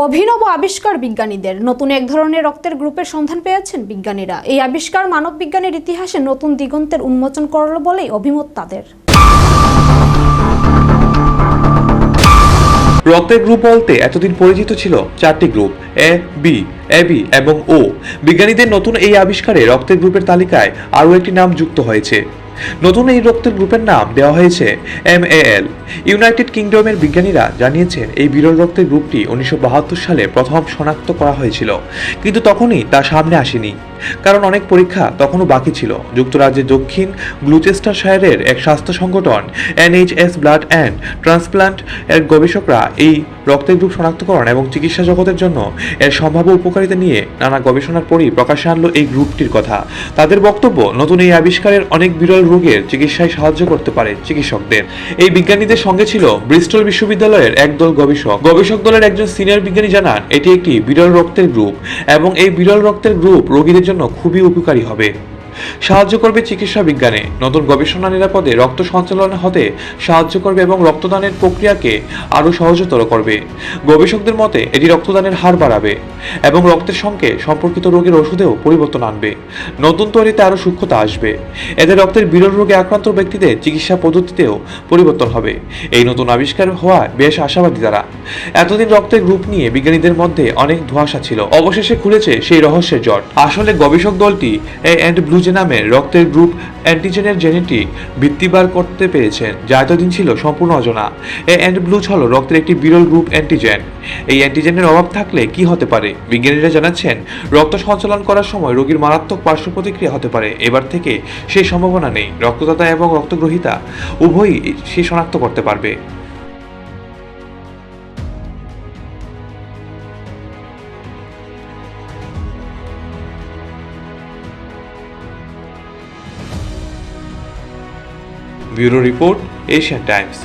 অভিনব আবিষ্কার বিজ্ঞানীদের নতুন এক ধরনের রক্তের গ্রুপের সন্ধান পেয়েছেন বিজ্ঞানীরা। এই আবিষ্কার মানব বিজ্ঞানের ইতিহাসে নতুন দিগন্তের উন্মোচন করল বলেই অভিমত তাদের। রক্তের গ্রুপ বলতে এতদিন পরিচিত ছিল চারটি গ্রুপ এ, বি, এবি এবং ও। বিজ্ঞানীদের নতুন এই আবিষ্কারে রক্তের গ্রুপের তালিকায় আরও একটি নাম যুক্ত হয়েছে। নতুন এই রক্তের গ্রুপের নাম দেওয়া হয়েছে MAL। ইউনাইটেড কিংডমের বিজ্ঞানীরা জানিয়েছেন এই বিরল রক্তের গ্রুপটি 1972 সালে প্রথম শনাক্ত করা হয়েছিল, কিন্তু তখনই তা সামনে আসেনি কারণ অনেক পরীক্ষা তখনও বাকি ছিল। যুক্তরাজ্যের দক্ষিণ গ্লুচেস্টারশায়ারের এক স্বাস্থ্য সংগঠন NHS ব্লাড অ্যান্ড ট্রান্সপ্লান্ট এর গবেষকরা এই রক্তের গ্রুপ শনাক্তকরণ এবং চিকিৎসা জগতের জন্য এর সম্ভাব্য উপকারিতা নিয়ে নানা গবেষণার পরই প্রকাশ্যে আনলো এই গ্রুপটির কথা। তাদের বক্তব্য, নতুন এই আবিষ্কারের অনেক বিরল রোগের চিকিৎসায় সাহায্য করতে পারে চিকিৎসকদের। এই বিজ্ঞানীদের সঙ্গে ছিল ব্রিস্টল বিশ্ববিদ্যালয়ের একদল গবেষক দলের একজন সিনিয়র বিজ্ঞানী জানান, এটি একটি বিরল রক্তের গ্রুপ এবং এই বিরল রক্তের গ্রুপ রোগীদের জন্য খুবই উপকারী হবে, সাহায্য করবে চিকিৎসা বিজ্ঞানে। নতুন গবেষণা নিরাপদে রক্ত সঞ্চালন হতে সাহায্য করবে এবং রক্তদানের প্রক্রিয়াকে আরও সহজতর করবে। গবেষকদের মতে এটি রক্তদানের হার বাড়াবে এবং রক্তের সঙ্গে সম্পর্কিত রোগের ওষুধেও পরিবর্তন আনবে। নতুন তৈরিতে আরও সূক্ষ্মতা আসবে। এতে রক্তের বিরল রোগে আক্রান্ত ব্যক্তিদের চিকিৎসা পদ্ধতিতেও পরিবর্তন হবে। এই নতুন আবিষ্কার হওয়া বেশ আশাবাদী তারা। এতদিন রক্তের গ্রুপ নিয়ে বিজ্ঞানীদের মধ্যে অনেক ধোঁয়াশা ছিল, অবশেষে খুলেছে সেই রহস্যের জট। আসলে গবেষক দলটি A&Blue নামের রক্তের গ্রুপ অ্যান্টিজেনের জেনেটিক ভিত্তি বার করতে পেরেছেন, যা এতদিন ছিল সম্পূর্ণ অজানা। A&Blue হল রক্তের একটি বিরল গ্রুপ অ্যান্টিজেন। এই অ্যান্টিজেনের অভাব থাকলে কি হতে পারে? বিজ্ঞানীরা জানাচ্ছেন, রক্ত সঞ্চালন করার সময় রোগীর মারাত্মক পার্শ্ব প্রতিক্রিয়া হতে পারে। এবার থেকে সেই সম্ভাবনা নেই। রক্তদাতা এবং রক্তগ্রহীতা উভয়ই সে শনাক্ত করতে পারবে। Bureau report, Asian Times.